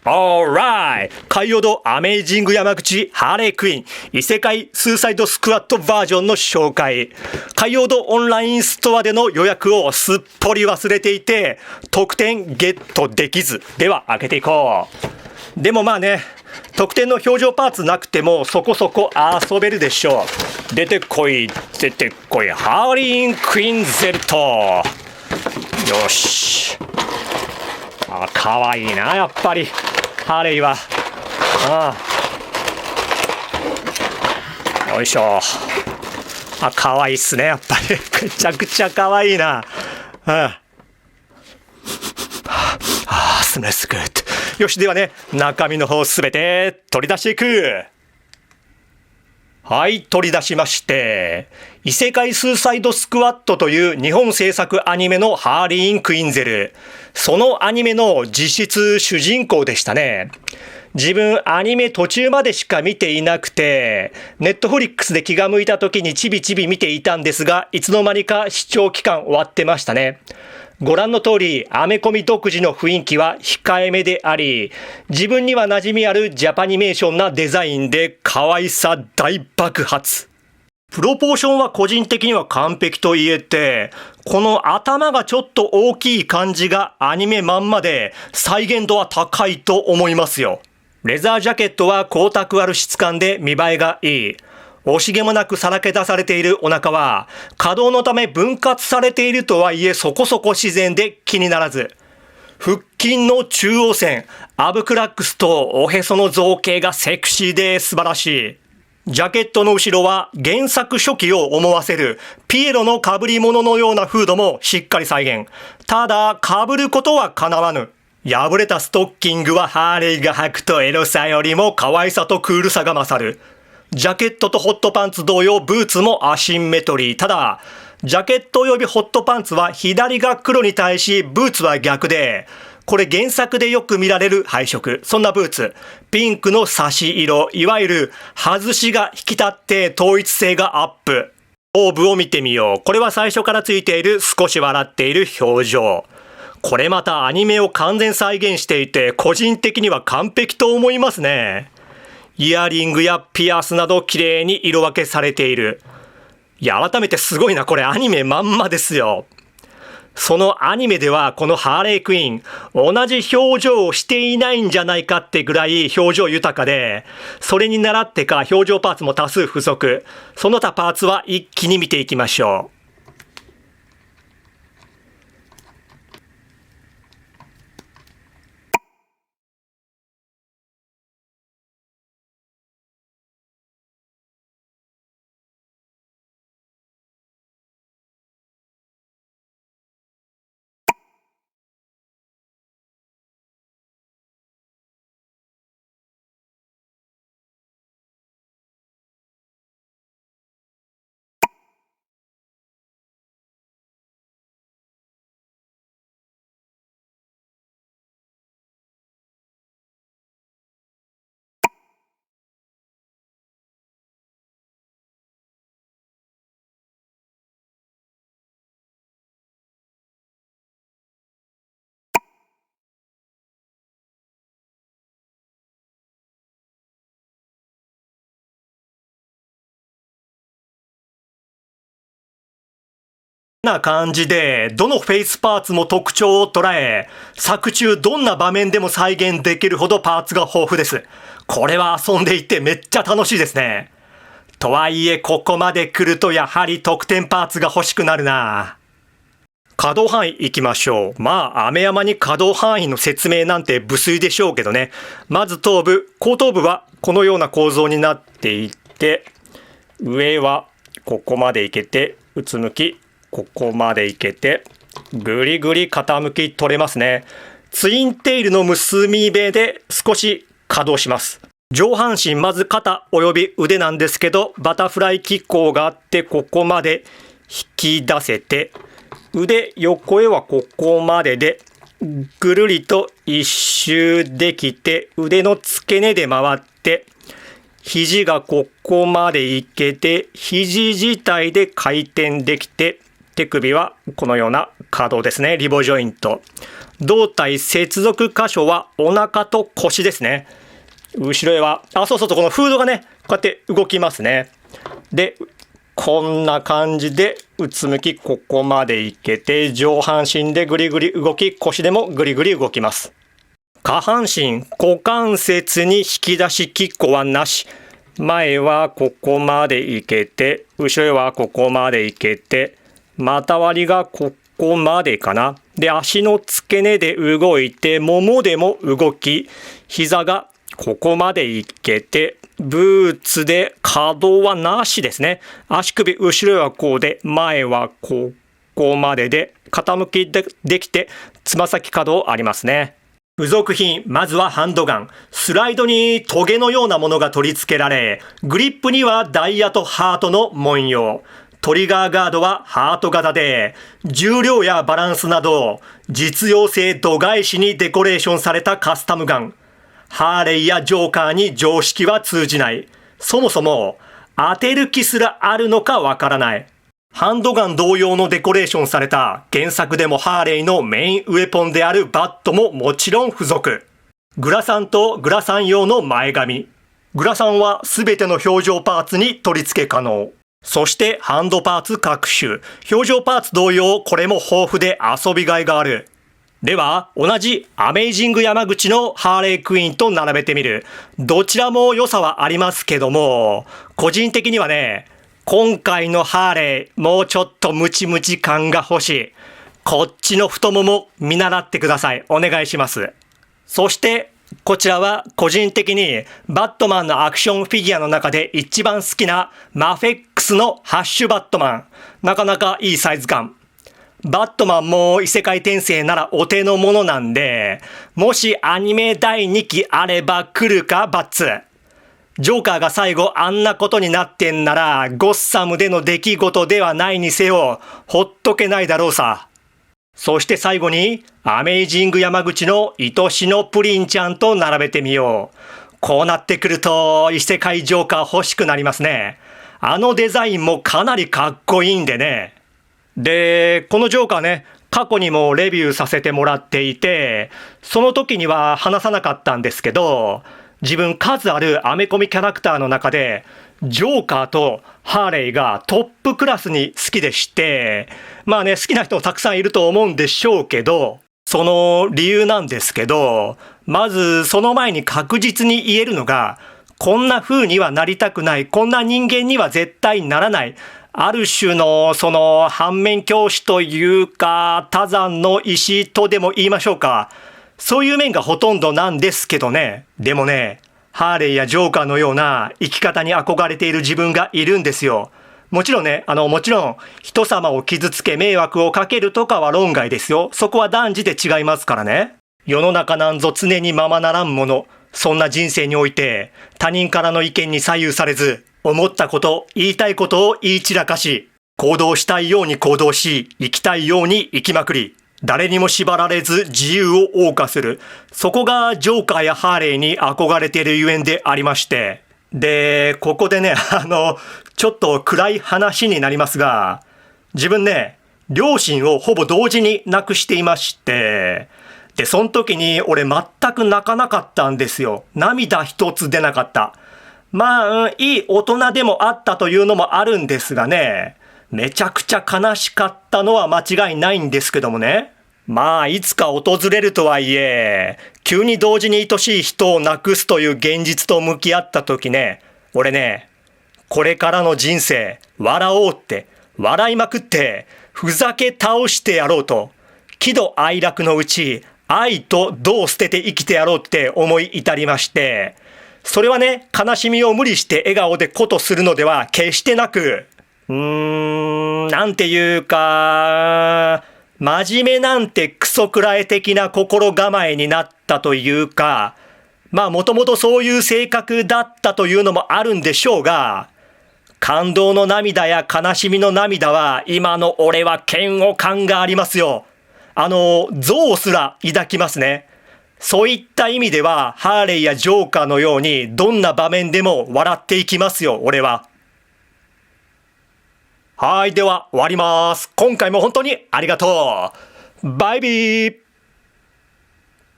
Alright! 海洋堂アメイジング山口ハーレークイーン異世界スーサイドスクワットバージョンの紹介。海洋堂オンラインストアでの予約をすっぽり忘れていて特典ゲットできず。では開けていこう。でもまあね、特典の表情パーツなくてもそこそこ遊べるでしょう。出てこい出てこい、ハーリーンクイーンゼルト。よし、かわいいなやっぱりハーレイは。よいしょ。かわいいっすねやっぱりめちゃくちゃかわいいな。スムースグッド。よし、ではね、中身の方すべて取り出していく。はい、取り出しまして、異世界スーサイドスクワットという日本制作アニメのハーリーン・クインゼル。そのアニメの実質主人公でしたね。自分アニメ途中までしか見ていなくて、ネットフリックスで気が向いた時にちびちび見ていたんですが、いつの間にか視聴期間終わってましたね。ご覧の通り、アメコミ独自の雰囲気は控えめであり、自分には馴染みあるジャパニメーションなデザインで可愛さ大爆発。プロポーションは個人的には完璧と言えて、この頭がちょっと大きい感じがアニメまんまで再現度は高いと思いますよ。レザージャケットは光沢ある質感で見栄えがいい。惜しげもなくさらけ出されているお腹は、可動のため分割されているとはいえそこそこ自然で気にならず。腹筋の中央線、アブクラックスとおへその造形がセクシーで素晴らしい。ジャケットの後ろは原作初期を思わせるピエロの被り物のようなフードもしっかり再現。ただ、被ることは叶わぬ。破れたストッキングはハーレイが履くとエロさよりも可愛さとクールさが勝る。ジャケットとホットパンツ同様ブーツもアシンメトリー。ただ、ジャケット及びホットパンツは左が黒に対しブーツは逆で、これ原作でよく見られる配色。そんなブーツ。ピンクの差し色、いわゆる外しが引き立って統一性がアップ。頭部を見てみよう。これは最初からついている少し笑っている表情。これまたアニメを完全再現していて個人的には完璧と思いますね。イヤリングやピアスなど綺麗に色分けされている。いや、改めてすごいな。これアニメまんまですよ。そのアニメではこのハーレークイーン、同じ表情をしていないんじゃないかってぐらい表情豊かで、それに倣ってか表情パーツも多数付属。その他パーツは一気に見ていきましょう。な感じでどのフェイスパーツも特徴を捉え、作中どんな場面でも再現できるほどパーツが豊富です。これは遊んでいてめっちゃ楽しいですね。とはいえここまで来るとやはり特典パーツが欲しくなるな。可動範囲行きましょう。まあ雨山に可動範囲の説明なんて無粋でしょうけどね。まず頭部、後頭部はこのような構造になっていて、上はここまでいけてうつむき、ここまでいけてぐりぐり傾き取れますね。ツインテールの結び目で少し可動します。上半身まず肩および腕なんですけど、バタフライ機構があってここまで引き出せて、腕横へはここまででぐるりと一周できて、腕の付け根で回って肘がここまでいけて、肘自体で回転できて、手首はこのような可動ですね。リボジョイント。胴体接続箇所はお腹と腰ですね。後ろへは、そうそうそう、このフードがね、こうやって動きますね。で、こんな感じで、うつむき、ここまでいけて、上半身でぐりぐり動き、腰でもぐりぐり動きます。下半身、股関節に引き出しきっこはなし。前はここまでいけて、後ろへはここまでいけて、股割りがここまでかな。で、足の付け根で動いて、ももでも動き、膝がここまでいけて、ブーツで可動はなしですね。足首後ろはこうで、前はここまでで、傾きできて、つま先可動ありますね。付属品、まずはハンドガン。スライドにトゲのようなものが取り付けられ、グリップにはダイヤとハートの文様。トリガーガードはハート型で、重量やバランスなど、実用性度外視にデコレーションされたカスタムガン。ハーレーやジョーカーに常識は通じない。そもそも、当てる気すらあるのかわからない。ハンドガン同様のデコレーションされた原作でもハーレーのメインウェポンであるバットももちろん付属。グラサンとグラサン用の前髪。グラサンはすべての表情パーツに取り付け可能。そしてハンドパーツ各種。表情パーツ同様、これも豊富で遊びがいがある。では、同じアメイジング山口のハーレークイーンと並べてみる。どちらも良さはありますけども、個人的にはね、今回のハーレー、もうちょっとムチムチ感が欲しい。こっちの太もも見習ってください。お願いします。そして、こちらは個人的にバットマンのアクションフィギュアの中で一番好きなマフェックスのハッシュバットマン。なかなかいいサイズ感。バットマンも異世界転生ならお手の物なんで、もしアニメ第2期あれば来るかバッツ。ジョーカーが最後あんなことになってんなら、ゴッサムでの出来事ではないにせよ、ほっとけないだろうさ。そして最後に、アメイジング山口の愛しのプリンちゃんと並べてみよう。こうなってくると、異世界ジョーカー欲しくなりますね。あのデザインもかなりかっこいいんでね。で、このジョーカーね、過去にもレビューさせてもらっていて、その時には話さなかったんですけど、自分数あるアメコミキャラクターの中で、ジョーカーとハーレーがトップクラスに好きでして、まあね、好きな人もたくさんいると思うんでしょうけど、その理由なんですけど、まずその前に確実に言えるのが、こんな風にはなりたくない、こんな人間には絶対ならない、ある種のその反面教師というか、多山の石とでも言いましょうか。そういう面がほとんどなんですけどね。でもね、ハーレーやジョーカーのような生き方に憧れている自分がいるんですよ。もちろんね、もちろん人様を傷つけ迷惑をかけるとかは論外ですよ。そこは断じて違いますからね。世の中なんぞ常にままならんもの。そんな人生において他人からの意見に左右されず、思ったこと、言いたいことを言い散らかし、行動したいように行動し、生きたいように生きまくり、誰にも縛られず自由を謳歌する。そこがジョーカーやハーレーに憧れているゆえんでありまして。で、ここでね、ちょっと暗い話になりますが、自分ね、両親をほぼ同時に亡くしていまして、で、その時に俺全く泣かなかったんですよ。涙一つ出なかった。まあ、いい大人でもあったというのもあるんですがね、めちゃくちゃ悲しかったのは間違いないんですけどもね。まあ、いつか訪れるとはいえ、急に同時に愛しい人を亡くすという現実と向き合った時ね、俺ね、これからの人生、笑おうって、笑いまくって、ふざけ倒してやろうと、喜怒哀楽のうち、愛とどう捨てて生きてやろうって思い至りまして、それはね、悲しみを無理して笑顔でことするのでは決してなく、なんていうか、真面目なんてクソくらえ的な心構えになったというか、まあもともとそういう性格だったというのもあるんでしょうが、感動の涙や悲しみの涙は今の俺は嫌悪感がありますよ。憎悪すら抱きますね。そういった意味ではハーレーやジョーカーのようにどんな場面でも笑っていきますよ、俺は。はい、では終わります。今回も本当にありがとう。バイビー。